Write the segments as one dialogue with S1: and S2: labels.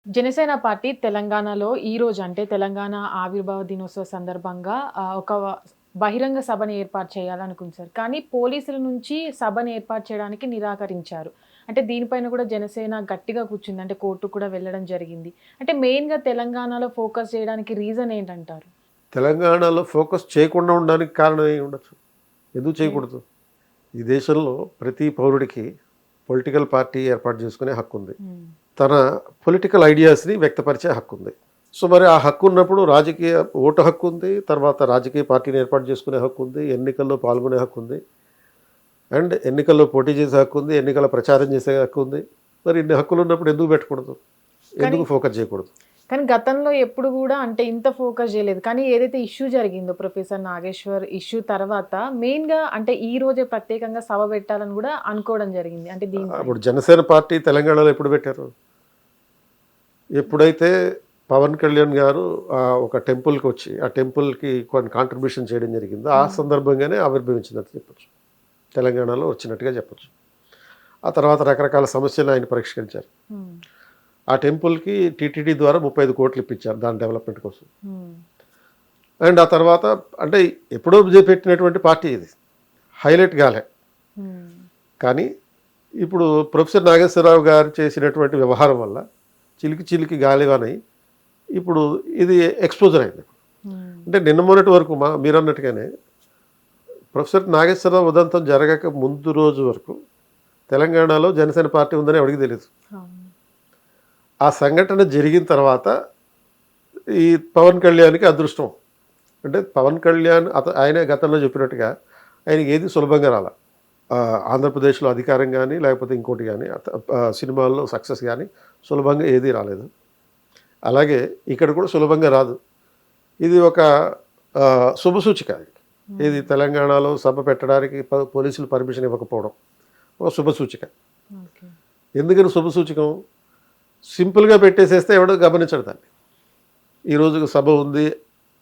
S1: Janasena party తెలంగాణలో ఈరోజు అంటే తెలంగాణ ఆవిర్భావ దినోత్సవ సందర్భంగా ఒక బహిరంగ సభను ఏర్పాటు చేయాలనుకుంది సార్. కానీ పోలీసుల నుంచి సభను ఏర్పాటు చేయడానికి నిరాకరించారు. అంటే దీనిపైన కూడా జనసేన గట్టిగా కూర్చుంది. అంటే కోర్టుకు కూడా వెళ్ళడం జరిగింది. అంటే మెయిన్‌గా తెలంగాణలో ఫోకస్ చేయడానికి రీజన్ ఏంటంటారు?
S2: తెలంగాణలో ఫోకస్ చేయకుండా ఉండడానికి కారణం ఏమి ఉండొచ్చు? ఎందుకు
S1: హ్మ్.
S2: చేయకూడదు? ఈ దేశంలో ప్రతి పౌరుడికి పొలిటికల్ పార్టీ ఏర్పాటు చేసుకునే హక్కు ఉంది.
S1: హ్మ్.
S2: తన పొలిటికల్ ఐడియాస్ని వ్యక్తపరిచే హక్కు ఉంది. సో మరి ఆ హక్కు ఉన్నప్పుడు రాజకీయ ఓటు హక్కు ఉంది, తర్వాత రాజకీయ పార్టీని ఏర్పాటు చేసుకునే హక్కు ఉంది, ఎన్నికల్లో పాల్గొనే హక్కు ఉంది, అండ్ ఎన్నికల్లో పోటీ చేసే హక్కు ఉంది, ఎన్నికల ప్రచారం చేసే హక్కు ఉంది. మరి ఇన్ని హక్కులు ఉన్నప్పుడు ఎందుకు పెట్టకూడదు?
S1: కానీ
S2: ఎందుకు ఫోకస్ చేయకూడదు?
S1: కానీ గతంలో ఎప్పుడు గూడా అంటే ఇంత ఫోకస్ జేయలేదు. కానీ ఏదైతే ఇష్యూ జరిగిందో ప్రొఫెసర్ నాగేశ్వర్ ఇష్యూ తర్వాత మెయిన్‌గా అంటే ఈ రోజే ప్రత్యేకంగా సభ పెట్టాలని గూడా అనుకోవడం జరిగింది. అంటే దీనిపై.
S2: అప్పుడు జనసేన పార్టీ తెలంగాణలో ఎప్పుడు పెట్టారు? ఎప్పుడైతే పవన్ కళ్యాణ్ గారు ఒక టెంపుల్కి వచ్చి ఆ టెంపుల్కి కొన్ని కాంట్రిబ్యూషన్ చేయడం జరిగిందో ఆ సందర్భంగానే ఆవిర్భవించిందని చెప్పచ్చు. తెలంగాణలో వచ్చినట్టుగా చెప్పచ్చు. ఆ తర్వాత రకరకాల సమస్యలు ఆయన పరిష్కరించారు.
S1: హ్మ్.
S2: ఆ టెంపుల్కి టీటీడీ ద్వారా 35 కోట్లు ఇప్పించారు దాని డెవలప్మెంట్ కోసం.
S1: హ్మ్.
S2: అండ్ ఆ తర్వాత అంటే ఎప్పుడో పెట్టినటువంటి పార్టీ ఇది, హైలైట్ కాలే.
S1: హ్మ్.
S2: కానీ ఇప్పుడు ప్రొఫెసర్ నాగేశ్వరరావు గారు చేసినటువంటి వ్యవహారం వల్ల చిలికి చిలికి గాలివానై ఇప్పుడు ఇది ఎక్స్పోజర్ అయింది.
S1: హ్మ్.
S2: అంటే నిన్న మొన్నటి వరకు మీరు అన్నట్టుగానే ప్రొఫెసర్ నాగేశ్వరరావు ఉదంతం జరగక ముందు రోజు వరకు తెలంగాణలో జనసేన పార్టీ ఉందని ఎవరికి తెలియదు.
S1: అవును.
S2: ఆ సంఘటన జరిగిన తర్వాత ఈ పవన్ కళ్యాణ్కి అదృష్టం. అంటే పవన్ కళ్యాణ్ ఆయనే గతంలో చెప్పినట్టుగా ఆయనకి ఏది సులభంగా రాల. ఆంధ్రప్రదేశ్లో అధికారం కానీ లేకపోతే ఇంకోటి కానీ సినిమాల్లో సక్సెస్ కానీ సులభంగా ఏదీ రాలేదు. అలాగే ఇక్కడ కూడా సులభంగా రాదు. ఇది ఒక శుభసూచిక. ఇది తెలంగాణలో సభ పెట్టడానికి పోలీసులు పర్మిషన్ ఇవ్వకపోవడం ఒక శుభసూచిక.
S1: ఓకే.
S2: ఎందుకని శుభసూచకం? సింపుల్గా పెట్టేసేస్తే ఎవడో గమనించడు దాన్ని. ఈరోజు సభ ఉంది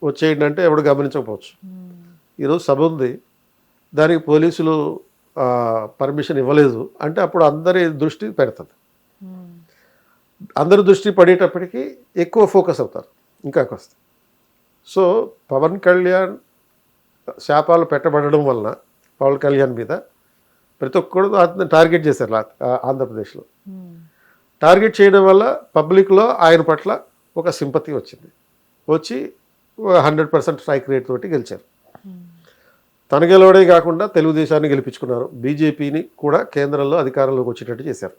S2: వచ్చేయండి అంటే ఎవడు గమనించకపోవచ్చు.
S1: హ్మ్.
S2: ఈరోజు సభ ఉంది, దానికి పోలీసులు పర్మిషన్ ఇవ్వలేదు అంటే అప్పుడు అందరి దృష్టి పెడుతుంది.
S1: హ్మ్.
S2: అందరి దృష్టి పడేటప్పటికీ ఎక్కువ ఫోకస్ అవుతారు ఇంకా కాస్త. సో పవన్ కళ్యాణ్ శాపాలు పెట్టబడడం వలన పవన్ కళ్యాణ్ మీద ప్రతి ఒక్కరు అతన్ని టార్గెట్ చేశారు ఆంధ్రప్రదేశ్లో.
S1: హ్మ్.
S2: టార్గెట్ చేయడం వల్ల పబ్లిక్లో ఆయన పట్ల ఒక సింపతి వచ్చింది. వచ్చి 100% స్ట్రైక్ రేట్ తోటి గెలిచారు.
S1: హ్మ్.
S2: తన గెలవడే కాకుండా తెలుగుదేశాన్ని గెలిపించుకున్నారు. బీజేపీని కూడా కేంద్రంలో అధికారంలోకి వచ్చేటట్టు చేశారు.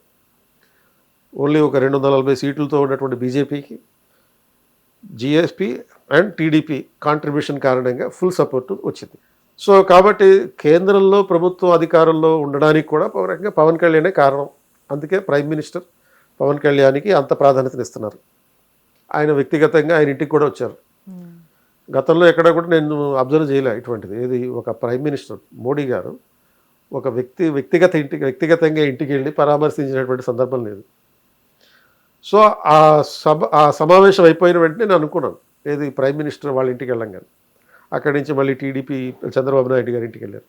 S2: ఓన్లీ ఒక 240 సీట్లతో ఉన్నటువంటి బీజేపీకి జీఎస్పీ అండ్ టీడీపీ కాంట్రిబ్యూషన్ కారణంగా ఫుల్ సపోర్టు వచ్చింది. సో కాబట్టి కేంద్రంలో ప్రభుత్వం అధికారంలో ఉండడానికి కూడా ఒక రకంగా పవన్ కళ్యాణే కారణం. అందుకే ప్రైమ్ మినిస్టర్ పవన్ కళ్యాణ్కి అంత ప్రాధాన్యతనిస్తున్నారు. ఆయన వ్యక్తిగతంగా ఆయన ఇంటికి కూడా వచ్చారు.
S1: హ్మ్.
S2: గతంలో ఎక్కడ కూడా నేను అబ్జర్వ్ చేయలే ఇటువంటిది. ఏది ఒక ప్రైమ్ మినిస్టర్ మోడీ గారు ఒక వ్యక్తిగతంగా ఇంటికి వెళ్ళి పరామర్శించినటువంటి సందర్భం లేదు. సో ఆ సమావేశం అయిపోయిన వెంటనే నేను అనుకున్నాను, ఏది ప్రైమ్ మినిస్టర్ వాళ్ళ ఇంటికి వెళ్ళంగానే అక్కడి నుంచి మళ్ళీ టీడీపీ చంద్రబాబు నాయుడు గారి ఇంటికి వెళ్ళారు.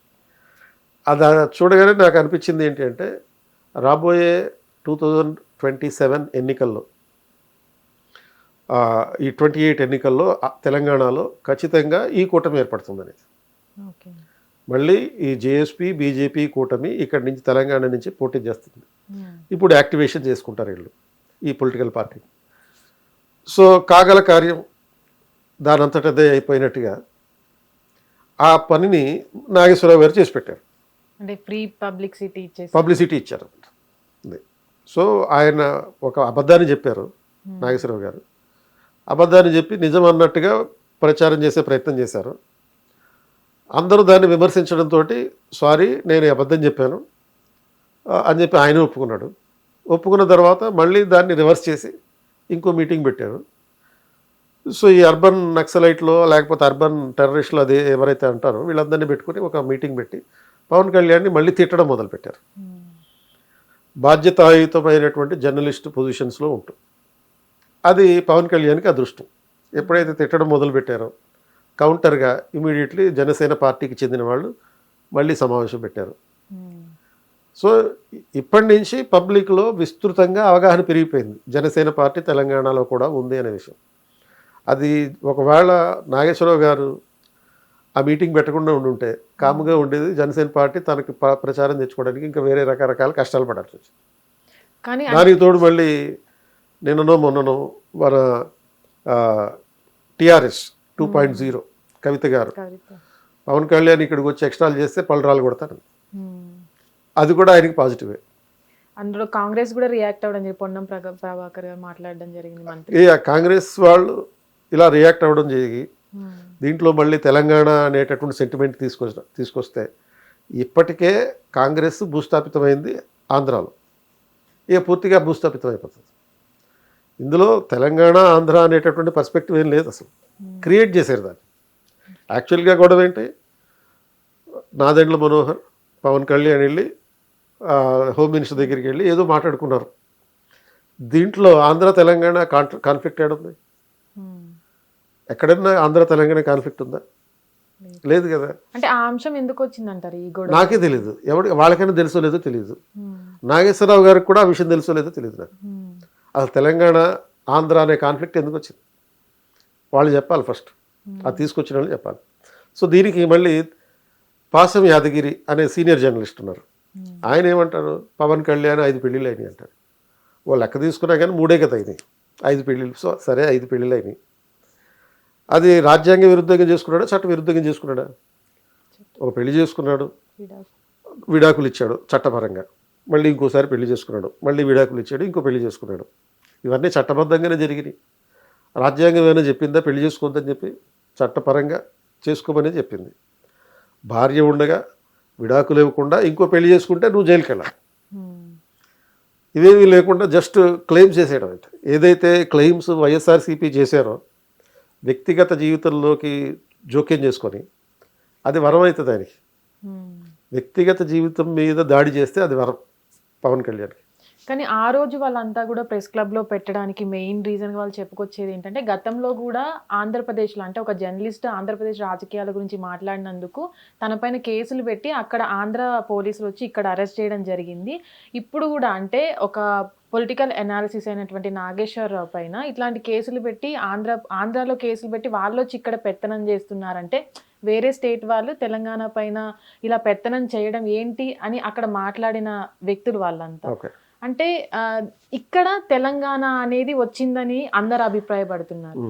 S2: అది చూడగానే నాకు అనిపించింది ఏంటి అంటే రాబోయే 2027 ఎన్నికల్లో ఈ 28 ఎన్నికల్లో తెలంగాణలో ఖచ్చితంగా ఈ కూటమి ఏర్పడుతుందనేది.
S1: ఓకే.
S2: మళ్ళీ ఈ జేఎస్పీ బీజేపీ కూటమి ఇక్కడి నుంచి తెలంగాణ నుంచి పోటీ చేస్తుంది.
S1: హ్మ్.
S2: ఇప్పుడు యాక్టివేషన్ చేసుకుంటారు వీళ్ళు ఈ పొలిటికల్ పార్టీ. సో కాగల కార్యం దానంతటదే అయిపోయినట్టుగా ఆ పనిని నాగేశ్వరరావు గారు చేసి పెట్టారు.
S1: అంటే ఫ్రీ
S2: పబ్లిసిటీ ఇచ్చారు. సో ఆయన ఒక అబద్ధాన్ని చెప్పారు నాగేశ్వరరావు గారు. అబద్ధాన్ని చెప్పి నిజం అన్నట్టుగా ప్రచారం చేసే ప్రయత్నం చేశారు. అందరూ దాన్ని విమర్శించడంతో సారీ నేను అబద్ధం చెప్పాను అని చెప్పి ఆయన ఒప్పుకున్నాడు. ఒప్పుకున్న తర్వాత మళ్ళీ దాన్ని రివర్స్ చేసి ఇంకో మీటింగ్ పెట్టారు. సో ఈ అర్బన్ నక్సలైట్లో లేకపోతే అర్బన్ టెర్రరిస్టులు అది ఎవరైతే అంటారో వీళ్ళందరినీ పెట్టుకుని ఒక మీటింగ్ పెట్టి పవన్ కళ్యాణ్ని మళ్ళీ తిట్టడం మొదలుపెట్టారు. బాధ్యతాయుతమైనటువంటి జర్నలిస్ట్ పొజిషన్స్లో ఉంటుంది. అది పవన్ కళ్యాణ్కి అదృష్టం. ఎప్పుడైతే తిట్టడం మొదలుపెట్టారో కౌంటర్గా ఇమీడియట్లీ జనసేన పార్టీకి చెందిన వాళ్ళు మళ్ళీ సమావేశం పెట్టారు. సో ఇప్పటి నుంచి పబ్లిక్లో విస్తృతంగా అవగాహన పెరిగిపోయింది, జనసేన పార్టీ తెలంగాణలో కూడా ఉంది అనే విషయం. అది ఒకవేళ నాగేశ్వరరావు గారు ఆ మీటింగ్ పెట్టకుండా ఉండుంటే కాముగా ఉండేది, జనసేన పార్టీ తనకి ప్రచారం తెచ్చుకోవడానికి ఇంకా వేరే రకరకాల కష్టాలు పడాల్సి వచ్చింది.
S1: కానీ
S2: దానికి తోడు మళ్ళీ నిన్ననో మొన్ననో మన టిఆర్ఎస్ 2.0 కవిత గారు పవన్ కళ్యాణ్ ఇక్కడికి వచ్చి ఎక్స్ట్రాలు చేస్తే పళ్ళరాలు కొడతారు, అది కూడా ఆయనకి పాజిటివే.
S1: అందులో కాంగ్రెస్ కూడా రియాక్ట్ అవ్వడం జరిగింది, పొన్నం ప్రభాకర్ గారు మాట్లాడడం జరిగింది మంత్రి.
S2: కాంగ్రెస్ వాళ్ళు ఇలా రియాక్ట్ అవ్వడం జరిగి దీంట్లో మళ్ళీ తెలంగాణ అనేటటువంటి సెంటిమెంట్ తీసుకొస్తే ఇప్పటికే కాంగ్రెస్ భూస్థాపితమైంది ఆంధ్రాలో, ఇక పూర్తిగా భూస్థాపితం అయిపోతుంది. ఇందులో తెలంగాణ ఆంధ్ర అనేటటువంటి పర్స్పెక్టివ్ ఏం లేదు, అసలు క్రియేట్ చేశారు దాన్ని. యాక్చువల్గా గొడవ ఏంటి, నాదెండ్ల మనోహర్ పవన్ కళ్యాణ్ వెళ్ళి హోమ్ మినిస్టర్ దగ్గరికి వెళ్ళి ఏదో మాట్లాడుకున్నారు. దీంట్లో ఆంధ్ర తెలంగాణ కాన్ఫ్లిక్ట్ ఏడుంది? ఎక్కడన్నా ఆంధ్ర తెలంగాణ కాన్ఫ్లిక్ట్ ఉందా? లేదు కదా.
S1: అంటే ఆ అంశం ఎందుకు వచ్చిందంటారు ఈ గొడవ?
S2: నాకే తెలియదు, వాళ్ళకైనా తెలుసో లేదో తెలియదు, నాగేశ్వరరావు గారికి కూడా ఆ విషయం తెలుసో లేదో తెలియదు నాకు. అసలు తెలంగాణ ఆంధ్ర అనే కాన్ఫ్లిక్ట్ ఎందుకు వచ్చింది వాళ్ళు చెప్పాలి, ఫస్ట్ అది తీసుకొచ్చిన వాళ్ళు చెప్పాలి. సో దీనికి మళ్ళీ పాసం యాదగిరి అనే సీనియర్ జర్నలిస్ట్ ఉన్నారు, ఆయన ఏమంటారు, పవన్ కళ్యాణ్ 5 పెళ్ళిళ్ళు అయినాయి అంటారు. ఓ లెక్క తీసుకున్నా కానీ 3 కదా అయినాయి, 5 పెళ్ళిళ్ళు. సో సరే 5 పెళ్ళిళ్ళు అయినాయి, అది రాజ్యాంగ విరుద్ధంగా చేసుకున్నాడా చట్ట విరుద్ధంగా చేసుకున్నాడా? ఒక పెళ్లి చేసుకున్నాడు, విడాకులు ఇచ్చాడు చట్టపరంగా, మళ్ళీ ఇంకోసారి పెళ్లి చేసుకున్నాడు, మళ్ళీ విడాకులు ఇచ్చాడు, ఇంకో పెళ్లి చేసుకున్నాడు. ఇవన్నీ చట్టబద్ధంగానే జరిగినాయి. రాజ్యాంగం ఏమైనా చెప్పిందా పెళ్లి చేసుకోవద్దని చెప్పి? చట్టపరంగా చేసుకోమని చెప్పింది. భార్య ఉండగా విడాకులు ఇవ్వకుండా ఇంకో పెళ్లి చేసుకుంటే నువ్వు జైలుకి వెళ్ళాలి. ఇవేమీ లేకుండా జస్ట్ క్లెయిమ్స్ చేసేయడం. అంటే ఏదైతే క్లెయిమ్స్ వైఎస్ఆర్సీపీ చేశారో వ్యక్తిగత జీవితంలోకి జోక్యం చేసుకొని అది వరం అవుతుంది ఆయనకి. వ్యక్తిగత జీవితం మీద దాడి చేస్తే అది వరం పవన్ కళ్యాణ్కి.
S1: కానీ ఆ రోజు వాళ్ళంతా కూడా ప్రెస్ క్లబ్లో పెట్టడానికి మెయిన్ రీజన్ వాళ్ళు చెప్పుకొచ్చేది ఏంటంటే, గతంలో కూడా ఆంధ్రప్రదేశ్లో అంటే ఒక జర్నలిస్ట్ ఆంధ్రప్రదేశ్ రాజకీయాల గురించి మాట్లాడినందుకు తనపైన కేసులు పెట్టి అక్కడ ఆంధ్ర పోలీసులు వచ్చి ఇక్కడ అరెస్ట్ చేయడం జరిగింది. ఇప్పుడు కూడా అంటే ఒక పొలిటికల్ అనాలిసిస్ అయినటువంటి నాగేశ్వరరావు పైన ఇట్లాంటి కేసులు పెట్టి ఆంధ్రాలో కేసులు పెట్టి వాళ్ళు వచ్చి ఇక్కడ పెత్తనం చేస్తున్నారంటే, వేరే స్టేట్ వాళ్ళు తెలంగాణ పైన ఇలా పెత్తనం చేయడం ఏంటి అని అక్కడ మాట్లాడిన వ్యక్తులు వాళ్ళంతా. అంటే ఇక్కడ తెలంగాణ అనేది వచ్చిందని అందరు అభిప్రాయపడుతున్నారు.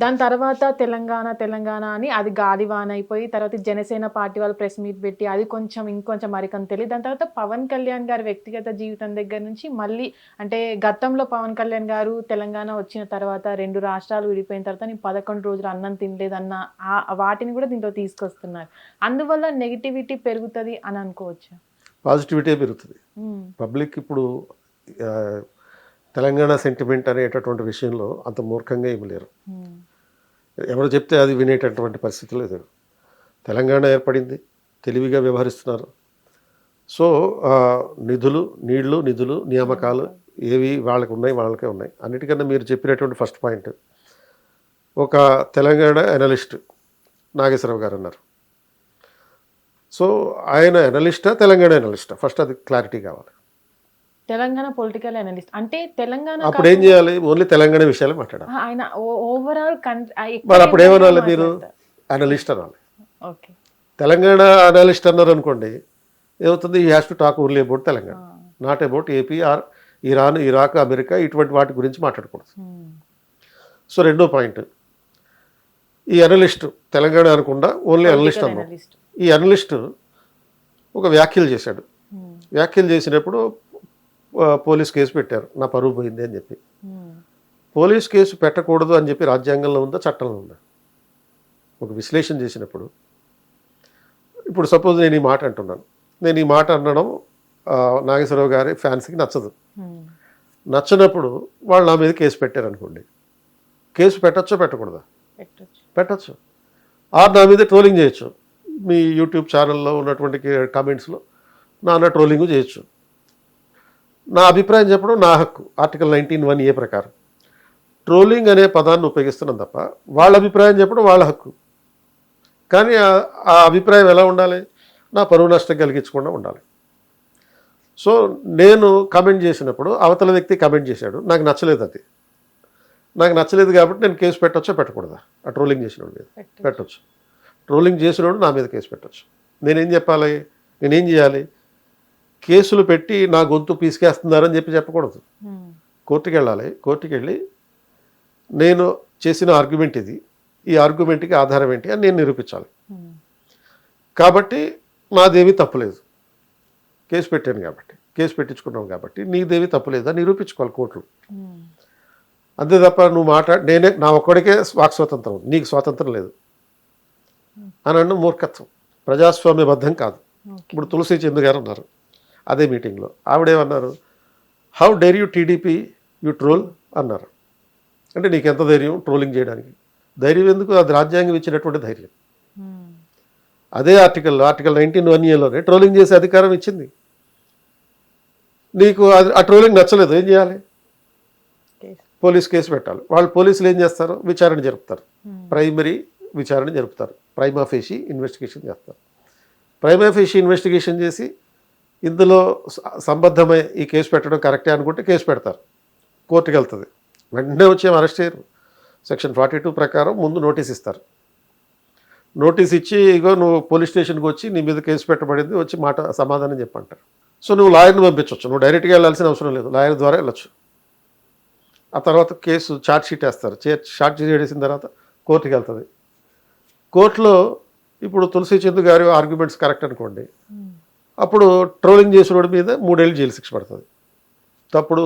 S1: దాని తర్వాత తెలంగాణ అని అది గాలివాన అయిపోయి తర్వాత జనసేన పార్టీ వాళ్ళు ప్రెస్ మీట్ పెట్టి అది ఇంకొంచెం మరికొంత తెలియదు. దాని తర్వాత పవన్ కళ్యాణ్ గారి వ్యక్తిగత జీవితం దగ్గర నుంచి మళ్ళీ అంటే గతంలో పవన్ కళ్యాణ్ గారు తెలంగాణ వచ్చిన తర్వాత 2 రాష్ట్రాలు విడిపోయిన తర్వాత నేను 11 రోజులు అన్నం తినలేదన్న వాటిని కూడా దీంట్లో తీసుకొస్తున్నారు. అందువల్ల నెగిటివిటీ పెరుగుతుంది అని అనుకోవచ్చు.
S2: పాజిటివిటీ పెరుగుతుంది. పబ్లిక్ ఇప్పుడు తెలంగాణ సెంటిమెంట్ అనేటటువంటి విషయంలో అంత మూర్ఖంగా ఏమి లేరు. ఎవరు చెప్తే అది వినేటటువంటి పరిస్థితి లేదు. తెలంగాణ ఏర్పడింది, తెలివిగా వ్యవహరిస్తున్నారు. సో నిధులు నియామకాలు ఏవి వాళ్ళకి ఉన్నాయి, వాళ్ళకే ఉన్నాయి. అన్నిటికన్నా మీరు చెప్పినటువంటి ఫస్ట్ పాయింట్, ఒక తెలంగాణ అనలిస్ట్ నాగేశ్వరరావు గారు అన్నారు. సో ఆయన అనలిస్టా తెలంగాణ అనలిస్టా? ఫస్ట్ అది క్లారిటీ కావాలి.
S1: తెలంగాణ పొలిటికల్ అనలిస్ట్ అంటే తెలంగాణ
S2: అప్పుడు ఏం చేయాలి? ఓన్లీ తెలంగాణ విషయాలు మాట్లాడాలి.
S1: ఆయన ఓవరాల్
S2: మరి అప్పుడు ఏమనాలి? మీరు అనలిస్ట్ అనాలి.
S1: ఓకే,
S2: తెలంగాణ అనలిస్ట్ అన్నారు అనుకోండి, ఏమవుతుంది? He has to talk only about Telangana, not about AP or Iran, Iraq, America ఇటువంటి వాటి గురించి మాట్లాడకూడదు. సో రెండో పాయింట్, ఈ అనలిస్ట్ తెలంగాణ అనకుండా ఓన్లీ అనలిస్ట్ అన్నాం. ఈ అనలిస్ట్ ఒక వ్యాఖ్యలు చేశాడు. వ్యాఖ్యలు చేసినప్పుడు పోలీస్ కేసు పెట్టారు, నా పరువు పోయింది అని చెప్పి. పోలీస్ కేసు పెట్టకూడదు అని చెప్పి రాజ్యాంగంలో ఉందా, చట్టంలో ఉందా? ఒక విశ్లేషణ చేసినప్పుడు, ఇప్పుడు సపోజ్ నేను ఈ మాట అంటున్నాను, నేను ఈ మాట అనడం నాగేశ్వరరావు గారి ఫ్యాన్స్కి నచ్చదు. నచ్చినప్పుడు వాళ్ళు నా మీద కేసు పెట్టారనుకోండి, కేసు పెట్టచ్చో పెట్టకూడదా? పెట్టచ్చు. ఆర్ నా మీద ట్రోలింగ్ చేయొచ్చు. మీ యూట్యూబ్ ఛానల్లో ఉన్నటువంటి కామెంట్స్లో నాన్న ట్రోలింగ్ చేయొచ్చు. నా అభిప్రాయం చెప్పడం నా హక్కు, ఆర్టికల్ 19(1)A ప్రకారం. ట్రోలింగ్ అనే పదాన్ని ఉపయోగిస్తున్నాం తప్ప వాళ్ళ అభిప్రాయం చెప్పడం వాళ్ళ హక్కు. కానీ ఆ అభిప్రాయం ఎలా ఉండాలి? నా పరువు నష్టం కలిగించకుండా ఉండాలి. సో నేను కమెంట్ చేసినప్పుడు అవతల వ్యక్తి కమెంట్ చేశాడు, నాకు నచ్చలేదు అది. నాకు నచ్చలేదు కాబట్టి నేను కేసు పెట్టొచ్చా పెట్టకూడదా? ఆ ట్రోలింగ్ చేసినోడు మీద పెట్టొచ్చు. ట్రోలింగ్ చేసినోడు నా మీద కేసు పెట్టొచ్చు. నేనేం చెప్పాలి? నేనేం చేయాలి? కేసులు పెట్టి నా గొంతు పీసుకేస్తున్నారని చెప్పకూడదు. కోర్టుకి వెళ్ళాలి. కోర్టుకి వెళ్ళి నేను చేసిన ఆర్గ్యుమెంట్ ఇది, ఈ ఆర్గ్యుమెంట్కి ఆధారం ఏంటి అని నేను నిరూపించాలి. కాబట్టి నాదేమీ తప్పులేదు, కేసు పెట్టాను కాబట్టి, కేసు పెట్టించుకున్నాం కాబట్టి నీదేమీ తప్పులేదు అని నిరూపించుకోవాలి కోర్టులు. అంతే తప్ప నువ్వు నేనే నా ఒక్కడికే వాక్ స్వాతంత్రం, నీకు స్వాతంత్రం లేదు అని అన్న మూర్ఖత్వం, ప్రజాస్వామ్యబద్ధం కాదు. ఇప్పుడు తులసి చంద్ గారు ఉన్నారు అదే మీటింగ్లో, ఆవిడేమన్నారు, how dare you TDP you troll అన్నారు. అంటే నీకు ఎంత ధైర్యం ట్రోలింగ్ చేయడానికి? ధైర్యం ఎందుకు? అది రాజ్యాంగం ఇచ్చినటువంటి ధైర్యం. అదే ఆర్టికల్ 19(1)లోనే ట్రోలింగ్ చేసే అధికారం ఇచ్చింది. నీకు అది ఆ ట్రోలింగ్ నచ్చలేదు, ఏం చేయాలి? పోలీస్ కేసు పెట్టాలి. వాళ్ళు పోలీసులు ఏం చేస్తారు? విచారణ జరుపుతారు, ప్రైమరీ విచారణ జరుపుతారు, ప్రైమా ఫేషి ఇన్వెస్టిగేషన్ చేస్తారు. ప్రైమా ఫేషి ఇన్వెస్టిగేషన్ చేసి ఇందులో సంబద్ధమై ఈ కేసు పెట్టడం కరెక్టే అనుకుంటే కేసు పెడతారు, కోర్టుకి వెళ్తుంది. వెంటనే వచ్చి అరెస్ట్ చేయరు. సెక్షన్ 42 ప్రకారం ముందు నోటీస్ ఇస్తారు. నోటీస్ ఇచ్చి ఇగో నువ్వు పోలీస్ స్టేషన్కి వచ్చి నీ మీద కేసు పెట్టబడింది, వచ్చి సమాధానం చెప్పంటారు. సో నువ్వు లాయర్ని పంపించవచ్చు, నువ్వు డైరెక్ట్గా వెళ్ళాల్సిన అవసరం లేదు, లాయర్ ద్వారా వెళ్ళొచ్చు. ఆ తర్వాత కేసు ఛార్జ్ షీట్ వేస్తారు. ఛార్జ్ షీట్ వేసిన తర్వాత కోర్టుకి వెళ్తుంది. కోర్టులో ఇప్పుడు తులసి చంద్ గారి ఆర్గ్యుమెంట్స్ కరెక్ట్ అనుకోండి, అప్పుడు ట్రోలింగ్ చేసిన మీద 3 ఏళ్ళు జైలు శిక్ష పడుతుంది. తప్పుడు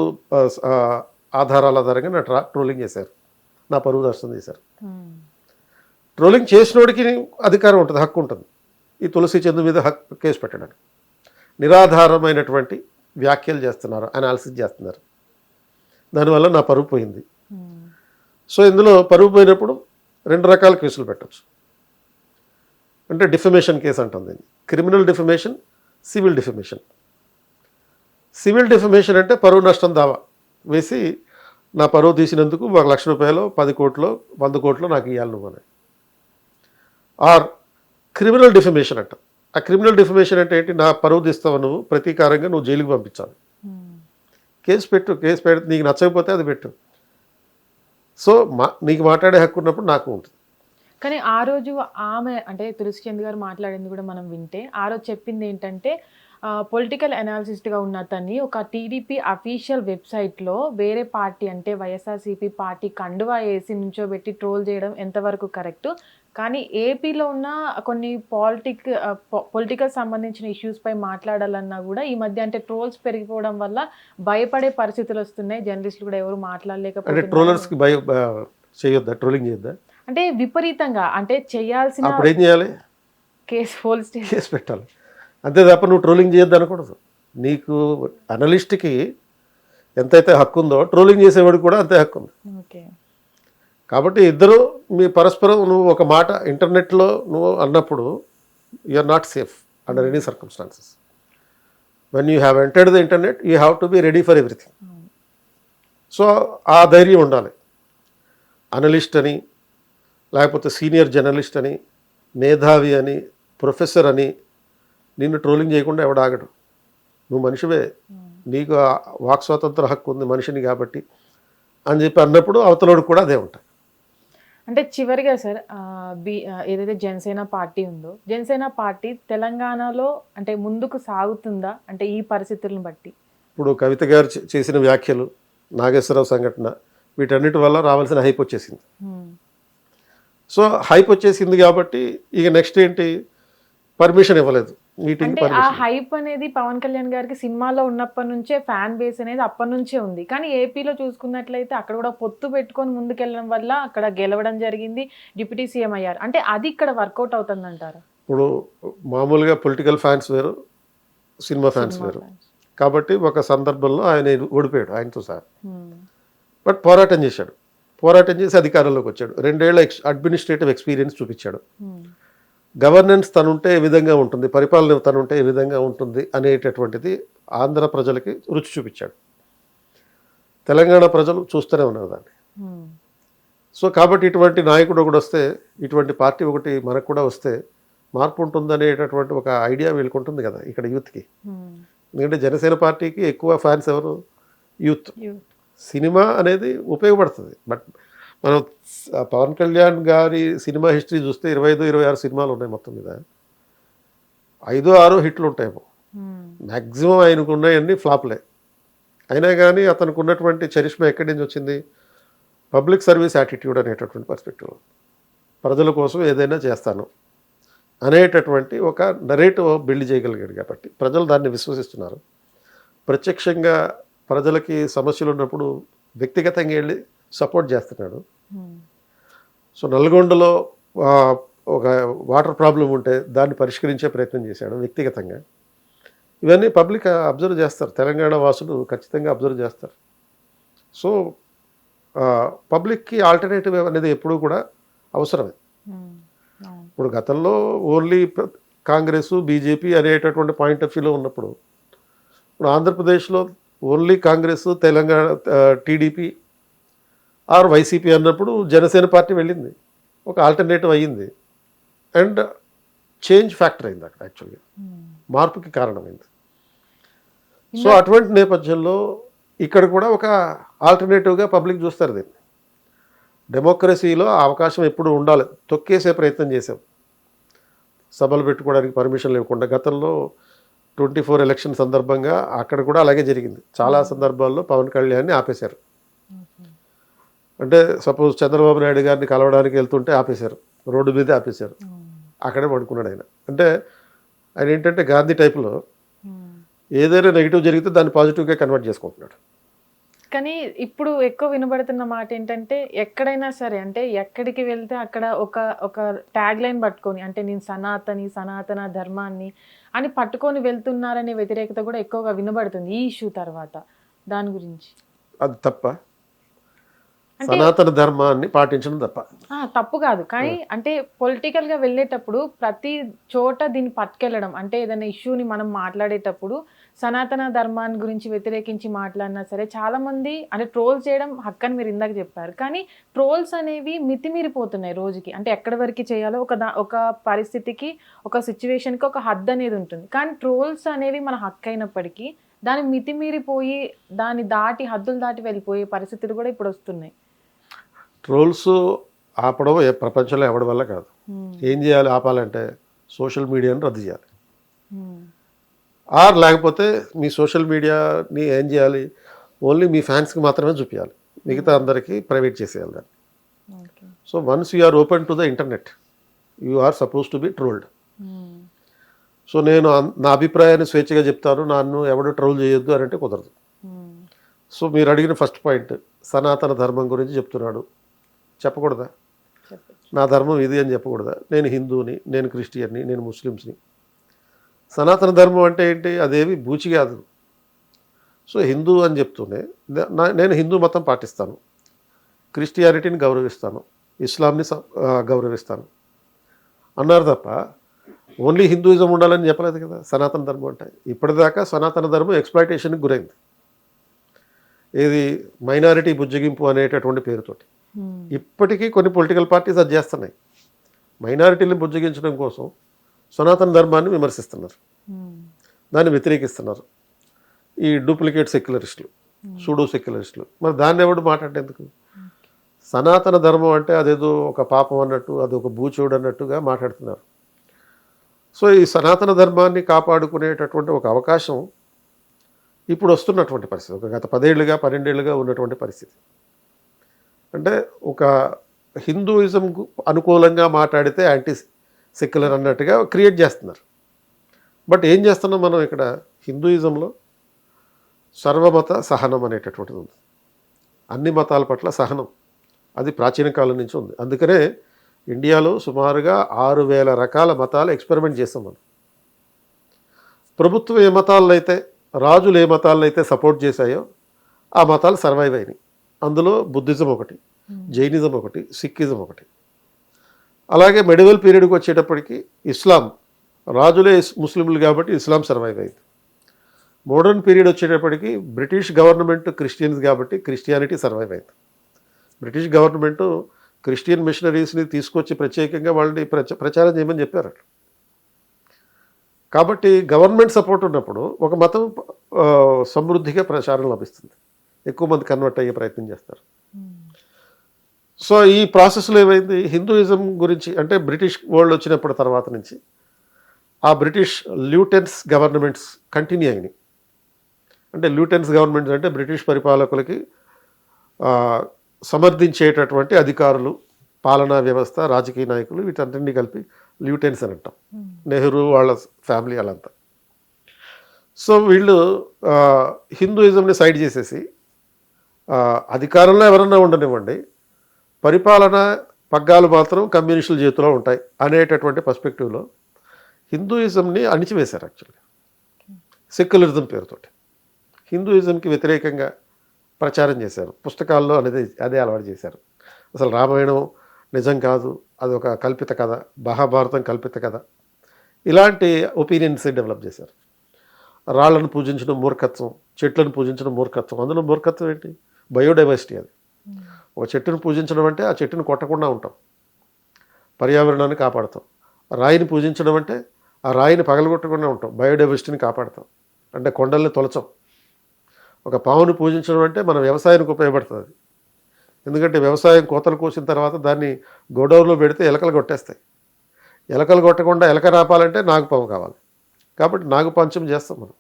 S2: ఆధారాల ఆధారంగా నా ట్రోలింగ్ చేశారు, నా పరువు నష్టం చేశారు. ట్రోలింగ్ చేసినోడికి అధికారం ఉంటుంది, హక్కు ఉంటుంది ఈ తులసి చంద్ మీద కేసు పెట్టడానికి. నిరాధారమైనటువంటి వ్యాఖ్యలు చేస్తున్నారు, అనాలిసిస్ చేస్తున్నారు, దానివల్ల నా పరువు పోయింది. సో ఇందులో పరువు పోయినప్పుడు 2 రకాల కేసులు పెట్టచ్చు. అంటే డిఫమేషన్ కేసు అంటుంది, criminal defamation, civil defamation. Civil defamation అంటే పరువు నష్టం దావా వేసి నా పరువు తీసినందుకు 1 లక్ష రూపాయలు, 10 కోట్లు, 100 కోట్లు నాకు ఇవ్వాలి నువ్వు అని. ఆర్ క్రిమినల్ డిఫమేషన్ అంట. ఆ క్రిమినల్ డిఫమేషన్ అంటే ఏంటి? నా పరువు తీస్తావు నువ్వు, ప్రతీకారంగా నువ్వు జైలుకి పంపించాలి. కేసు పెట్టి నీకు నచ్చకపోతే అది పెట్టు. సో నీకు మాట్లాడే హక్కు ఉన్నప్పుడు నాకు ఉంటుంది.
S1: కానీ ఆ రోజు ఆమె అంటే తులసి చంద్ గారు మాట్లాడింది కూడా మనం వింటే, ఆ రోజు చెప్పింది ఏంటంటే పొలిటికల్ అనాలిసిస్ట్గా ఉన్న అతన్ని ఒక టీడీపీ అఫీషియల్ వెబ్సైట్లో వేరే పార్టీ అంటే వైఎస్ఆర్సీపీ పార్టీ కండువా వేసి నుంచోబెట్టి ట్రోల్ చేయడం ఎంతవరకు కరెక్ట్? కానీ ఏపీలో ఉన్న కొన్ని పొలిటికల్ సంబంధించిన ఇష్యూస్ పై మాట్లాడాలన్నా కూడా ఈ మధ్య అంటే ట్రోల్స్ పెరిగిపోవడం వల్ల భయపడే పరిస్థితులు వస్తున్నాయి. జర్నలిస్టులు కూడా ఎవరు మాట్లాడలేకపోతే
S2: ట్రోలర్స్కి చేయొద్దా, ట్రోలింగ్ చేయొద్దా?
S1: అంటే విపరీతంగా అంటే చేయాల్సిన,
S2: అప్పుడు ఏం చేయాలి? కేసు పెట్టాలి. అంతే తప్ప నువ్వు ట్రోలింగ్ చేయొద్దు అనకూడదు. నీకు అనలిస్ట్కి ఎంతైతే హక్కు ఉందో ట్రోలింగ్ చేసేవాడికి కూడా అంతే హక్కు ఉంది. కాబట్టి ఇద్దరు మీ పరస్పరం నువ్వు ఒక మాట ఇంటర్నెట్లో నువ్వు అన్నప్పుడు you are not safe under any circumstances. When you have entered the internet you have to be ready for everything. So ఆ ధైర్యం ఉండాలి. అనలిస్ట్ అని, లేకపోతే సీనియర్ జర్నలిస్ట్ అని, మేధావి అని, ప్రొఫెసర్ అని నిన్ను ట్రోలింగ్ చేయకుండా ఎవడాగడు. నువ్వు మనిషివే, నీకు వాక్ స్వాతంత్ర హక్కు ఉంది మనిషిని కాబట్టి అని చెప్పి అన్నప్పుడు అవతలోడు కూడా అదే ఉంటాయి.
S1: అంటే చివరిగా సార్ ఏదైతే జనసేన పార్టీ ఉందో, జనసేన పార్టీ తెలంగాణలో అంటే ముందుకు సాగుతుందా అంటే ఈ పరిస్థితులను బట్టి?
S2: ఇప్పుడు కవిత గారు చేసిన వ్యాఖ్యలు, నాగేశ్వరరావు సంఘటన, వీటన్నిటి వల్ల రావాల్సిన హైప్ వచ్చేసింది. సో హైప్ వచ్చేసింది కాబట్టి ఇక నెక్స్ట్ ఏంటి? పర్మిషన్ ఇవ్వలేదు మీటింగ్.
S1: అంటే ఆ హైప్ అనేది పవన్ కళ్యాణ్ గారికి సినిమాలో ఉన్నప్పటి నుంచే ఫ్యాన్ బేస్ అనేది అప్పటి నుంచే ఉంది. కానీ ఏపీలో చూసుకున్నట్లయితే అక్కడ కూడా పొత్తు పెట్టుకొని ముందుకెళ్ళడం వల్ల అక్కడ గెలవడం జరిగింది, డిప్యూటీ సీఎం అయ్యారు. అంటే అది ఇక్కడ వర్కౌట్ అవుతుంది అంటారా?
S2: ఇప్పుడు మామూలుగా పొలిటికల్ ఫ్యాన్స్ వేరు, సినిమా ఫ్యాన్స్ వేరు. కాబట్టి ఒక సందర్భంలో ఆయన ఓడిపోయాడు ఆయనతో సహా. బట్ పోరాటం చేశాడు, పోరాటం చేసి అధికారంలోకి వచ్చాడు. 2 ఏళ్ల అడ్మినిస్ట్రేటివ్ ఎక్స్పీరియన్స్ చూపించాడు. గవర్నెన్స్ తనుంటే ఏ విధంగా ఉంటుంది, పరిపాలన తనుంటే ఏ విధంగా ఉంటుంది అనేటటువంటిది ఆంధ్ర ప్రజలకి రుచి చూపించాడు. తెలంగాణ ప్రజలు చూస్తూనే ఉన్నారు దాన్ని. సో కాబట్టి ఇటువంటి నాయకుడు ఒకటి వస్తే, ఇటువంటి పార్టీ ఒకటి మనకు కూడా వస్తే మార్పు ఉంటుందనేటటువంటి ఒక ఐడియా వీళ్ళకు ఉంటుంది కదా ఇక్కడ యూత్కి. ఎందుకంటే జనసేన పార్టీకి ఎక్కువ ఫ్యాన్స్ ఎవరు? యూత్.
S1: యూత్.
S2: సినిమా అనేది ఉపయోగపడుతుంది. బట్ మనం పవన్ కళ్యాణ్ గారి సినిమా హిస్టరీ చూస్తే 25, 26 సినిమాలు ఉన్నాయి మొత్తం మీద. 5, 6 హిట్లు ఉంటాయేమో. మ్యాక్సిమం ఆయనకు ఉన్నాయన్నీ ఫ్లాప్లే. అయినా కానీ అతనికి ఉన్నటువంటి చరిష్మా ఎక్కడి నుంచి వచ్చింది? పబ్లిక్ సర్వీస్ యాటిట్యూడ్ అనేటటువంటి పర్స్పెక్టివ్. ప్రజల కోసం ఏదైనా చేస్తాను అనేటటువంటి ఒక నరేటివ్ బిల్డ్ చేయగలిగాడు కాబట్టి ప్రజలు దాన్ని విశ్వసిస్తున్నారు. ప్రత్యక్షంగా ప్రజలకి సమస్యలు ఉన్నప్పుడు వ్యక్తిగతంగా వెళ్ళి సపోర్ట్ చేస్తున్నాడు. సో నల్గొండలో ఒక వాటర్ ప్రాబ్లం ఉంటే దాన్ని పరిష్కరించే ప్రయత్నం చేశాడు వ్యక్తిగతంగా. ఇవన్నీ పబ్లిక్ అబ్జర్వ్ చేస్తారు, తెలంగాణ వాసులు ఖచ్చితంగా అబ్జర్వ్ చేస్తారు. సో పబ్లిక్కి ఆల్టర్నేటివ్ అనేది ఎప్పుడూ కూడా అవసరమే. ఇప్పుడు గతంలో ఓన్లీ కాంగ్రెస్, బీజేపీ అనేటటువంటి పాయింట్ ఆఫ్ వ్యూలో ఉన్నప్పుడు, ఇప్పుడు ఆంధ్రప్రదేశ్లో only Congress, Telangana TDP or YCP అన్నప్పుడు జనసేన పార్టీ వెళ్ళింది, ఒక ఆల్టర్నేటివ్ అయ్యింది అండ్ చేంజ్ ఫ్యాక్టర్ అయింది అక్కడ. యాక్చువల్గా మార్పుకి కారణమైంది. సో అటువంటి నేపథ్యంలో ఇక్కడ కూడా ఒక ఆల్టర్నేటివ్గా పబ్లిక్ చూస్తారు దీన్ని. డెమోక్రసీలో ఆ అవకాశం ఎప్పుడు ఉండాలి. తొక్కేసే ప్రయత్నం చేశాం సభలు పెట్టుకోవడానికి పర్మిషన్ లేకుండా. గతంలో 24 ఎలక్షన్ సందర్భంగా అక్కడ కూడా అలాగే జరిగింది. చాలా సందర్భాల్లో పవన్ కళ్యాణ్ని ఆపేశారు. అంటే సపోజ్ చంద్రబాబు నాయుడు గారిని కలవడానికి వెళ్తుంటే ఆపేశారు, రోడ్డు మీద ఆపేశారు, అక్కడే పడుకున్నాడు ఆయన. అంటే ఆయన ఏంటంటే గాంధీ టైప్లో ఏదైనా నెగిటివ్ జరిగితే దాన్ని పాజిటివ్గా కన్వర్ట్ చేసుకుంటున్నాడు.
S1: కానీ ఇప్పుడు ఎక్కువ వినబడుతున్న మాట ఏంటంటే ఎక్కడైనా సరే, అంటే ఎక్కడికి వెళ్తే అక్కడ ఒక ట్యాగ్ లైన్ పట్టుకొని, అంటే నేను సనాతన ధర్మాన్ని అని పట్టుకొని వెళ్తున్నారనే వ్యతిరేకత కూడా ఎక్కువగా వినబడుతుంది ఈ ఇష్యూ తర్వాత. దాని గురించి
S2: అది తప్ప? సనాతన ధర్మాన్ని పాటించడం తప్ప?
S1: తప్పు కాదు, కానీ అంటే పొలిటికల్ గా వెళ్ళేటప్పుడు ప్రతి చోట దీన్ని పట్టుకెళ్ళడం, అంటే ఏదైనా ఇష్యూని మనం మాట్లాడేటప్పుడు సనాతన ధర్మాన్ని గురించి వ్యతిరేకించి మాట్లాడినా సరే చాలా మంది అంటే ట్రోల్స్ చేయడం హక్కని మీరు ఇందాక చెప్పారు. కానీ ట్రోల్స్ అనేవి మితిమీరిపోతున్నాయి రోజుకి. అంటే ఎక్కడి వరకు చేయాలో ఒక పరిస్థితికి, ఒక సిచ్యువేషన్కి ఒక హద్దు అనేది ఉంటుంది. కానీ ట్రోల్స్ అనేవి మన హక్కు అయినప్పటికీ దాన్ని మితిమీరిపోయి దాన్ని దాటి, హద్దులు దాటి వెళ్ళిపోయే పరిస్థితులు కూడా ఇప్పుడు వస్తున్నాయి.
S2: ట్రోల్స్ ఆపడం ప్రపంచంలో ఎవరి వల్ల కాదు. ఏం చేయాలి ఆపాలంటే? సోషల్ మీడియాని రద్దు చేయాలి. ఆర్ లేకపోతే మీ సోషల్ మీడియాని ఏం చేయాలి? ఓన్లీ మీ ఫ్యాన్స్కి మాత్రమే చూపించాలి, మిగతా అందరికీ ప్రైవేట్ చేసేయాలి దాన్ని. So once you are open to the internet you are suppose to be trolled. So నేను నా అభిప్రాయాన్ని స్వేచ్ఛగా చెప్తాను, నన్ను ఎవడు ట్రోల్ చేయొద్దు అని అంటే కుదరదు. సో మీరు అడిగిన ఫస్ట్ పాయింట్, సనాతన ధర్మం గురించి చెప్తున్నాడు, చెప్పకూడదా? నా ధర్మం ఇది అని చెప్పకూడదా? నేను హిందూని, నేను క్రిస్టియన్ని, నేను ముస్లిమ్స్ని. సనాతన ధర్మం అంటే ఏంటి? అదేవి బూచి కాదు. సో హిందూ అని చెప్తూనే నేను హిందూ మతం పాటిస్తాను, క్రిస్టియానిటీని గౌరవిస్తాను, ఇస్లాంని గౌరవిస్తాను అన్నారు తప్ప ఓన్లీ హిందూయిజం ఉండాలని చెప్పలేదు కదా సనాతన ధర్మం అంటే. ఇప్పటిదాకా సనాతన ధర్మం ఎక్స్‌ప్లాయిటేషన్కి గురైంది. ఏది? మైనారిటీ బుజ్జగింపు అనేటటువంటి పేరుతోటి. ఇప్పటికీ కొన్ని పొలిటికల్ పార్టీస్ అది చేస్తున్నాయి. మైనారిటీని బుజ్జగించడం కోసం సనాతన ధర్మాన్ని విమర్శిస్తున్నారు, దాన్ని వ్యతిరేకిస్తున్నారు. ఈ డూప్లికేట్ సెక్యులరిస్టులు, సూడో సెక్యులరిస్టులు. మరి దాన్ని ఎవడు మాట్లాడేందుకు? సనాతన ధర్మం అంటే అదేదో ఒక పాపం అన్నట్టు, అదొక బూచోడు అన్నట్టుగా మాట్లాడుతున్నారు. సో ఈ సనాతన ధర్మాన్ని కాపాడుకునేటటువంటి ఒక అవకాశం ఇప్పుడు వస్తున్నటువంటి పరిస్థితి, ఒక గత 10 ఏళ్ళుగా 12 ఏళ్ళుగా ఉన్నటువంటి పరిస్థితి. అంటే ఒక హిందూయిజంకు అనుకూలంగా మాట్లాడితే యాంటీ సెక్యులర్ అన్నట్టుగా క్రియేట్ చేస్తున్నారు. బట్ ఏం చేస్తున్నాం మనం ఇక్కడ? హిందూయిజంలో సర్వమత సహనం అనేటటువంటిది ఉంది. అన్ని మతాల పట్ల సహనం, అది ప్రాచీన కాలం నుంచి ఉంది. అందుకనే ఇండియాలో సుమారుగా 6000 రకాల మతాలు ఎక్స్పెరిమెంట్ చేస్తాం మనం. ప్రభుత్వం ఏ మతాలను అయితే, రాజులు ఏ మతాలను అయితే సపోర్ట్ చేశాయో ఆ మతాలు సర్వైవ్ అయినాయి. అందులో బుద్ధిజం ఒకటి, జైనిజం ఒకటి, సిక్కిజం ఒకటి. అలాగే మెడివల్ పీరియడ్కి వచ్చేటప్పటికి ఇస్లాం, రాజులే ముస్లింలు కాబట్టి ఇస్లాం సర్వైవ్ అయింది. మోడర్న్ పీరియడ్ వచ్చేటప్పటికి బ్రిటిష్ గవర్నమెంట్ క్రిస్టియన్స్ కాబట్టి క్రిస్టియానిటీ సర్వైవ్ అయింది. బ్రిటిష్ గవర్నమెంటు క్రిస్టియన్ మిషనరీస్ని తీసుకొచ్చి ప్రత్యేకంగా వాళ్ళని ప్రచారం చేయమని చెప్పారు. కాబట్టి గవర్నమెంట్ సపోర్ట్ ఉన్నప్పుడు ఒక మతం సమృద్ధిగా ప్రచారం లభిస్తుంది, ఎక్కువ మంది కన్వర్ట్ అయ్యే ప్రయత్నం చేస్తారు. సో ఈ ప్రాసెస్లో ఏమైంది, హిందూయిజం గురించి అంటే బ్రిటిష్ వరల్డ్ వచ్చినప్పుడు తర్వాత నుంచి ఆ బ్రిటిష్ ల్యూటెన్స్ గవర్నమెంట్స్ కంటిన్యూ అయినాయి. అంటే ల్యూటెన్స్ గవర్నమెంట్స్ అంటే బ్రిటిష్ పరిపాలకులకి సమర్థించేటటువంటి అధికారులు, పాలనా వ్యవస్థ, రాజకీయ నాయకులు, వీటన్నింటినీ కలిపి ల్యూటెన్స్ అని అంటాం. నెహ్రూ వాళ్ళ ఫ్యామిలీ వాళ్ళంతా. సో వీళ్ళు హిందూయిజంని సైడ్ చేసేసి అధికారంలో ఎవరన్నా ఉండనివ్వండి, పరిపాలన పగ్గాలు మాత్రం కమ్యూనిస్టుల చేతిలో ఉంటాయి అనేటటువంటి పర్స్పెక్టివ్లో హిందూయిజంని అణిచివేశారు. యాక్చువల్లీ సెక్యులరిజం పేరుతోటి హిందూయిజంకి వ్యతిరేకంగా ప్రచారం చేశారు. పుస్తకాల్లో అదే అలవాటు చేశారు. అసలు రామాయణం నిజం కాదు, అది ఒక కల్పిత కథ, మహాభారతం కల్పిత కథ, ఇలాంటి ఒపీనియన్స్ డెవలప్ చేశారు. రాళ్లను పూజించడం మూర్ఖత్వం, చెట్లను పూజించడం మూర్ఖత్వం. అందులో మూర్ఖత్వం ఏంటి? బయోడైవర్సిటీ. అది ఒక చెట్టును పూజించడం అంటే ఆ చెట్టును కొట్టకుండా ఉంటాం, పర్యావరణాన్ని కాపాడుతాం. రాయిని పూజించడం అంటే ఆ రాయిని పగలగొట్టకుండా ఉంటాం, బయోడైవర్సిటీని కాపాడుతాం, అంటే కొండల్ని తొలచం. ఒక పావుని పూజించడం అంటే మన వ్యవసాయానికి ఉపయోగపడుతుంది. ఎందుకంటే వ్యవసాయం కోతలు కోసిన తర్వాత దాన్ని గోడౌన్లో పెడితే ఎలకలు కొట్టేస్తాయి. ఎలకలు కొట్టకుండా ఎలక రాపాలంటే నాగుపాము కావాలి, కాబట్టి నాగుపంచం చేస్తాం మనం.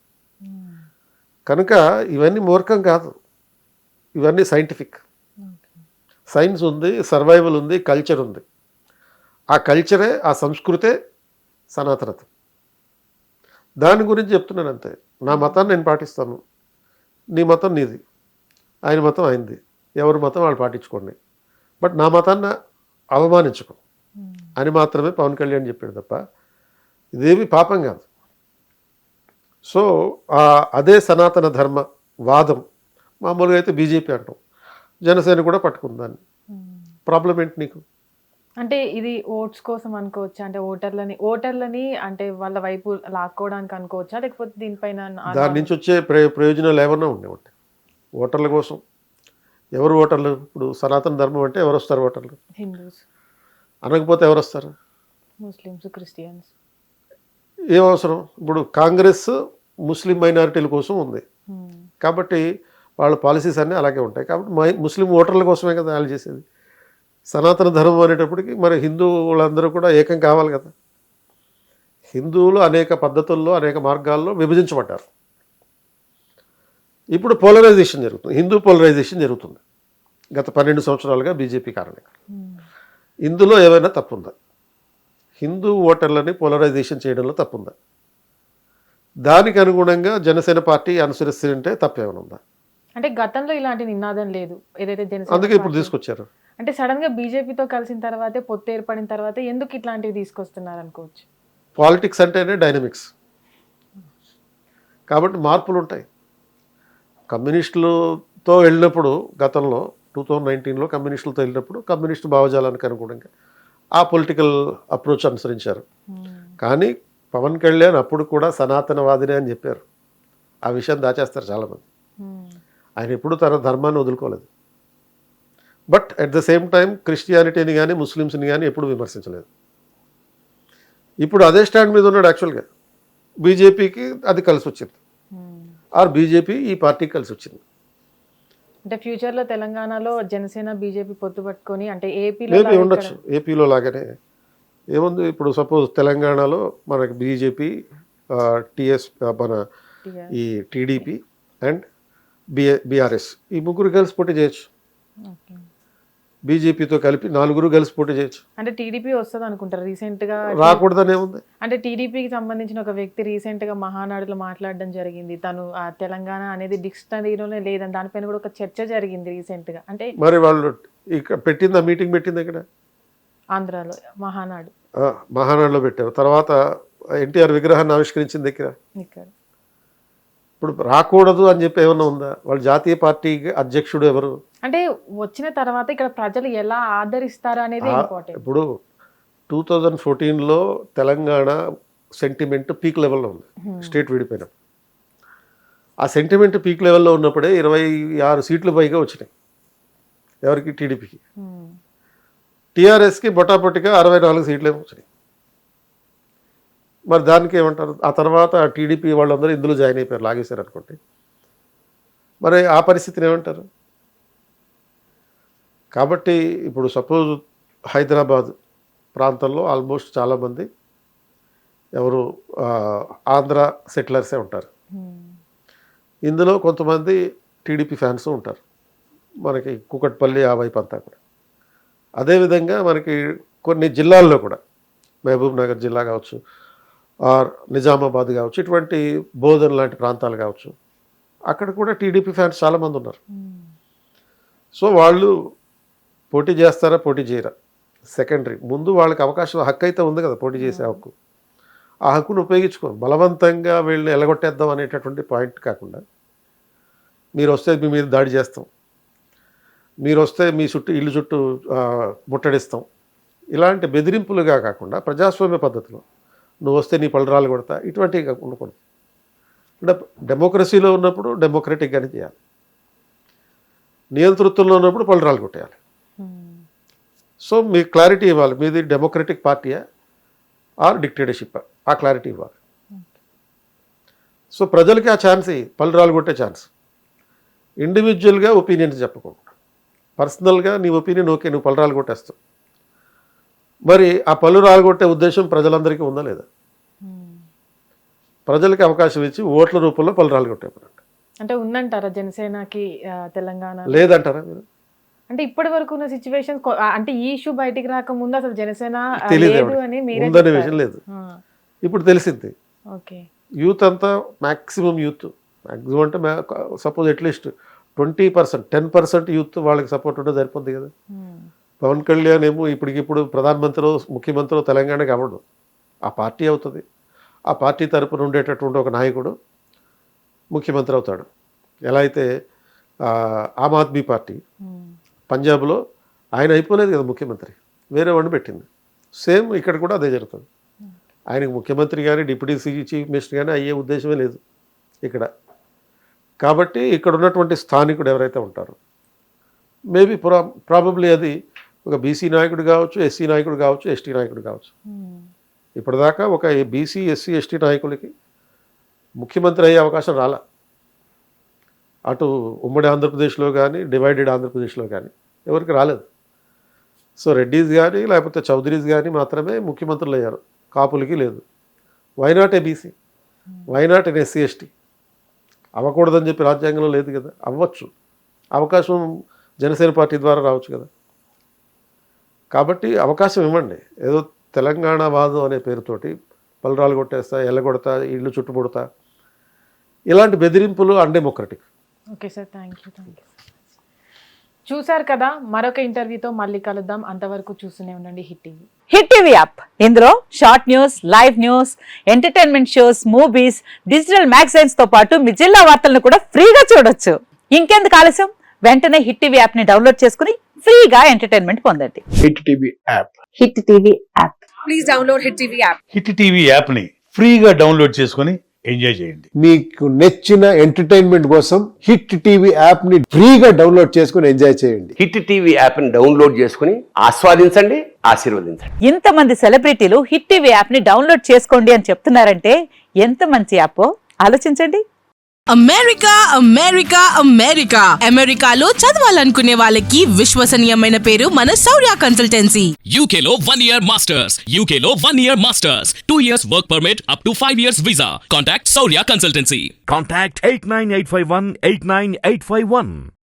S2: కనుక ఇవన్నీ మూర్ఖం కాదు, ఇవన్నీ సైంటిఫిక్. సైన్స్ ఉంది, సర్వైవల్ ఉంది, కల్చర్ ఉంది. ఆ కల్చరే, ఆ సంస్కృతే సనాతనత్వం. దాని గురించి చెప్తున్నాను అంతే. నా మతాన్ని నేను పాటిస్తాను, నీ మతం నీది, ఆయన మతం ఆయనది, ఎవరి మతం వాళ్ళు పాటించుకోండి, బట్ నా మతాన్ని అవమానించుకో అని మాత్రమే పవన్ కళ్యాణ్ చెప్పాడు తప్ప ఇదేమి పాపం కాదు. సో అదే సనాతన ధర్మ వాదం మామూలుగా అయితే బీజేపీ అంటాం, జనసేన కూడా పట్టుకుంది దాన్ని. ప్రాబ్లం ఏంటి నీకు?
S1: అంటే ఇది ఓట్స్ కోసం అనుకోవచ్చా? అంటే ఓటర్లని అంటే వాళ్ళ వైపు లాక్కోవడానికి అనుకోవచ్చా, లేకపోతే దీనిపైన
S2: దాని నుంచి వచ్చే ప్రయోజనాలు ఏమన్నా ఉండేవండి ఓటర్ల కోసం? ఎవరు ఓటర్లు? ఇప్పుడు సనాతన ధర్మం అంటే ఎవరు వస్తారు ఓటర్లు?
S1: హిందూస్.
S2: అనకపోతే ఎవరు వస్తారు?
S1: Muslims, Christians.
S2: ఏం అవసరం? ఇప్పుడు కాంగ్రెస్ ముస్లిం మైనారిటీల కోసం ఉంది కాబట్టి వాళ్ళ పాలసీస్ అన్నీ అలాగే ఉంటాయి. కాబట్టి ముస్లిం ఓటర్ల కోసమే కదా వాళ్ళు చేసేది. సనాతన ధర్మం అనేటప్పటికి మరి హిందువులందరూ కూడా ఏకం కావాలి కదా. హిందువులు అనేక పద్ధతుల్లో, అనేక మార్గాల్లో విభజించబడ్డారు. ఇప్పుడు పోలరైజేషన్ జరుగుతుంది, హిందూ పోలరైజేషన్ జరుగుతుంది గత 12 సంవత్సరాలుగా బీజేపీ కారణంగా. ఇందులో ఏమైనా తప్పుందా? హిందూ ఓటర్లని పోలరైజేషన్ చేయడంలో తప్పుందా? దానికి అనుగుణంగా జనసేన పార్టీ అనుసరిస్తుంటే తప్పేమైనా ఉందా?
S1: అంటే గతంలో ఇలాంటి నినాదం లేదు ఏదైతే జనసేన,
S2: అందుకే ఇప్పుడు తీసుకొచ్చారు.
S1: అంటే సడన్ గా బీజేపీతో కలిసిన తర్వాతే, పొత్తు ఏర్పడిన తర్వాత ఎందుకు ఇట్లాంటివి తీసుకొస్తున్నారు అనుకోవచ్చు.
S2: పాలిటిక్స్ అంటేనే డైనమిక్స్ కాబట్టి మార్పులు ఉంటాయి. కమ్యూనిస్టులతో వెళ్ళినప్పుడు గతంలో 2019లో కమ్యూనిస్టులతో వెళ్ళినప్పుడు కమ్యూనిస్టు భావజాలానికి అనుగుణంగా ఆ పొలిటికల్ అప్రోచ్ అనుసరించారు. కానీ పవన్ కళ్యాణ్ అప్పుడు కూడా సనాతనవాదినే అని చెప్పారు. ఆ విషయం దాచేస్తారు చాలామంది. ఆయన ఎప్పుడు తన ధర్మాన్ని వదులుకోలేదు. But at the same time క్రిస్టియానిటీని కానీ ముస్లిమ్స్ని కానీ ఎప్పుడు విమర్శించలేదు. ఇప్పుడు అదే స్టాండ్ మీద ఉన్నాడు. యాక్చువల్గా బీజేపీకి అది కలిసి వచ్చింది, ఆర్ బీజేపీ ఈ పార్టీకి కలిసి వచ్చింది.
S1: అంటే ఫ్యూచర్లో తెలంగాణలో జనసేన బీజేపీ పొత్తు పట్టుకొని అంటే
S2: మేబీ ఉండొచ్చు. ఏపీలో లాగానే ఏముంది, ఇప్పుడు సపోజ్ తెలంగాణలో మనకి బీజేపీ, మన ఈ టీడీపీ అండ్ బీఆర్ఎస్ ఈ ముగ్గురు కలిసి పోటీ చేయొచ్చు. బీజేపీతో కలిపి 4 కలిసి పోటీ చేయొచ్చు.
S1: అంటే టీడీపీ వస్తుంది అనుకుంటారు. రీసెంట్ గా
S2: రాకూడదనే ఉంది.
S1: అంటే టీడీపీకి సంబంధించిన ఒక వ్యక్తి రీసెంట్ గా మహానాడులో మాట్లాడడం జరిగింది. తను ఆ తెలంగాణ అనేది డిక్షనరీలోనే లేదని దానిపైన కూడా ఒక చర్చ జరిగింది రీసెంట్ గా. అంటే
S2: మరి వాళ్ళు ఇక్కడ పెట్టింది, ఆ మీటింగ్ పెట్టింది ఇక్కడ
S1: ఆంధ్రాలో
S2: మహానాడులో పెట్టారు. తర్వాత ఎన్టీఆర్ విగ్రహాన్ని ఆవిష్కరించింది ఇక్కడ. ఇప్పుడు రాకూడదు అని చెప్పి ఏమన్నా ఉందా? వాళ్ళు జాతీయ పార్టీ అధ్యక్షుడు ఎవరు?
S1: అంటే వచ్చిన తర్వాత ఇక్కడ ప్రజలు ఎలా ఆదరిస్తారు అనేది ఇంపార్టెంట్.
S2: ఇప్పుడు 2014లో తెలంగాణ సెంటిమెంట్ పీక్ లెవెల్లో ఉంది, స్టేట్ విడిపోయిన. ఆ సెంటిమెంట్ పీక్ లెవెల్లో ఉన్నప్పుడే 26 సీట్లు పైగా వచ్చినాయి. ఎవరికి? టీడీపీకి. టీఆర్ఎస్కి బొటాబొట్టిగా 64 సీట్లే వచ్చినాయి. మరి దానికి ఏమంటారు? ఆ తర్వాత టీడీపీ వాళ్ళందరూ ఇందులో జాయిన్ అయిపోయారు, లాగేశారు అనుకోండి, మరి ఆ పరిస్థితిని ఏమంటారు? కాబట్టి ఇప్పుడు సపోజ్ హైదరాబాద్ ప్రాంతంలో ఆల్మోస్ట్ చాలామంది ఎవరు ఆంధ్ర సెటిలర్సే ఉంటారు. ఇందులో కొంతమంది టీడీపీ ఫ్యాన్స్ ఉంటారు, మనకి కూకట్పల్లి ఆ వైపు అంతా కూడా. అదేవిధంగా మనకి కొన్ని జిల్లాల్లో కూడా, మహబూబ్ నగర్ జిల్లా కావచ్చు, ఆర్ నిజామాబాద్ కావచ్చు, ఇటువంటి బోధన్ లాంటి ప్రాంతాలు కావచ్చు, అక్కడ కూడా టీడీపీ ఫ్యాన్స్ చాలామంది ఉన్నారు. సో వాళ్ళు పోటీ చేస్తారా పోటీ చేయరా సెకండరీ, ముందు వాళ్ళకి అవకాశం, హక్కు అయితే ఉంది కదా పోటీ చేసే హక్కు. ఆ హక్కును ఉపయోగించుకోండి. బలవంతంగా వీళ్ళని ఎలగొట్టేద్దాం అనేటటువంటి పాయింట్ కాకుండా, మీరు వస్తే మీ మీద దాడి చేస్తాం, మీరు వస్తే మీ చుట్టూ ఇల్లు చుట్టూ ముట్టడిస్తాం, ఇలాంటి బెదిరింపులుగా కాకుండా ప్రజాస్వామ్య పద్ధతిలో నువ్వు వస్తే నీ పళ్ళరాలు కొడతా, ఇటువంటివి ఉండకూడదు. అంటే డెమోక్రసీలో ఉన్నప్పుడు డెమోక్రటిక్గానే చేయాలి, నియంతృత్వంలో ఉన్నప్పుడు పళ్ళరాలు కొట్టేయాలి. సో మీకు క్లారిటీ ఇవ్వాలి, మీది డెమోక్రటిక్ పార్టీయా ఆర్ డిక్టేటర్షిప్, ఆ క్లారిటీ ఇవ్వాలి. సో ప్రజలకి ఆ ఛాన్స్, పళ్ళరాలు కొట్టే ఛాన్స్. ఇండివిజువల్గా ఒపీనియన్స్ చెప్పకుండా, పర్సనల్గా నీ ఒపీనియన్ ఓకే, నువ్వు పళ్ళరాలు కొట్టేస్తావు, మరి ఆ పళ్ళు రాలగొట్టే ఉద్దేశం ప్రజలందరికీ ఉందా లేదా? ప్రజలకి అవకాశం ఇచ్చి ఓట్ల రూపంలో పళ్ళు రాలగొట్టేమనంట.
S1: అంటే ఉందంటారా జనసేనకి తెలంగాణ?
S2: లేదంటారా మీరు?
S1: అంటే ఇప్పటి వరకు ఉన్న సిచ్యువేషన్, అంటే ఈ ఇష్యూ బయటికి రాకముందు అసలు జనసేన
S2: తెలియదు
S1: లేదు అని మీరే
S2: ఉందనే విషయం లేదు. ఇప్పుడు తెలిసింది.
S1: ఓకే,
S2: యూత్ అంతా మ్యాక్సిమం అంటే సపోజ్ అట్లీస్ట్ 20%, 10% యూత్ వాళ్ళకి సపోర్ట్ ఉంటే సరిపోద్ది కదా. పవన్ కళ్యాణ్ ఏమో ఇప్పటికిప్పుడు ప్రధానమంత్రి ముఖ్యమంత్రి తెలంగాణకి అవ్వడు, ఆ పార్టీ అవుతుంది. ఆ పార్టీ తరపున ఉండేటటువంటి ఒక నాయకుడు ముఖ్యమంత్రి అవుతాడు. ఎలా అయితే ఆమ్ ఆద్మీ పార్టీ పంజాబ్లో ఆయన అయిపోలేదు కదా ముఖ్యమంత్రి, వేరే వాడిని పెట్టింది. సేమ్ ఇక్కడ కూడా అదే జరుగుతుంది. ఆయనకు ముఖ్యమంత్రి కానీ డిప్యూటీ చీఫ్ మినిస్టర్ కానీ అయ్యే ఉద్దేశమే లేదు ఇక్కడ. కాబట్టి ఇక్కడ ఉన్నటువంటి స్థానికుడు ఎవరైతే ఉంటారో, మేబీ ప్రాబబ్లీ అది ఒక బీసీ నాయకుడు కావచ్చు, ఎస్సీ నాయకుడు కావచ్చు, ఎస్టీ నాయకుడు కావచ్చు. ఇప్పటిదాకా ఒక బీసీ, ఎస్సీ, ఎస్టీ నాయకులకి ముఖ్యమంత్రి అయ్యే అవకాశం రాలా, అటు ఉమ్మడి ఆంధ్రప్రదేశ్లో కానీ డివైడెడ్ ఆంధ్రప్రదేశ్లో కానీ ఎవరికి రాలేదు. సో రెడ్డీస్ కానీ లేకపోతే చౌదరీస్ కానీ మాత్రమే ముఖ్యమంత్రులు అయ్యారు, కాపులకి లేదు. వైనాట్ ఏ బీసీ, వైనాట్ ఎన్ ఎస్సీ, ఎస్టీ అవ్వకూడదని చెప్పి రాజ్యాంగంలో లేదు కదా. అవ్వచ్చు, అవకాశం జనసేన పార్టీ ద్వారా రావచ్చు కదా. కాబట్టి అవకాశం ఇవ్వండి. ఏదో తెలంగాణ వాదం అనే పేరుతోటి పళ్ళరాలు కొట్టేస్తా, ఎల్లగొడతా, ఇళ్ళు చుట్టుముడతా, ఇలాంటి బెదిరింపులు undemocratic.
S1: Okay sir, thank you. చూసారు కదా, మరొక ఇంటర్వ్యూతో మళ్ళీ కలుద్దాం. అంతవరకు చూస్తూనే ఉండండి Hit TV.
S3: Hit TV app, ఇందులో short news, live news, entertainment shows, movies, digital magazines తో పాటు మీ జిల్లా వార్తలను కూడా ఫ్రీగా చూడొచ్చు. ఇంకెందుకు ఆలస్యం, వెంటనే హిట్ టీవీ యాప్ ని డౌన్లోడ్ చేసుకుని ఫ్రీగా ఎంటర్టైన్మెంట్ పొందండి.
S4: Hit TV app,
S3: hit TV app,
S5: please download hit TV app.
S6: Hit TV app ని ఫ్రీగా డౌన్లోడ్ చేసుకొని ఎంజాయ్ చేయండి.
S4: మీకు నచ్చిన ఎంటర్టైన్మెంట్ కోసం హిట్ టీవీ యాప్ ని ఫ్రీగా డౌన్లోడ్ చేసుకుని ఎంజాయ్ చేయండి.
S7: హిట్ టీవీ యాప్ ని డౌన్లోడ్ చేసుకుని ఆస్వాదించండి, ఆశీర్వదించండి.
S3: ఇంతమంది సెలబ్రిటీలు హిట్ టీవీ యాప్ ని డౌన్లోడ్ చేసుకోండి అని చెప్తున్నారంటే ఎంత మంచి యాప్ ఆలోచించండి.
S5: అమెరికా అమెరికా అమెరికా అమెరికాలో చదవాలనుకునే వాళ్ళకి విశ్వసనీయమైన పేరు మన శౌర్య కన్సల్టెన్సీ.
S8: UK లో 1 year masters, UK లో 1 year masters, 2 years work permit up to 5 years visa. Contact Saurya Consultancy.
S9: Contact 89851 89851.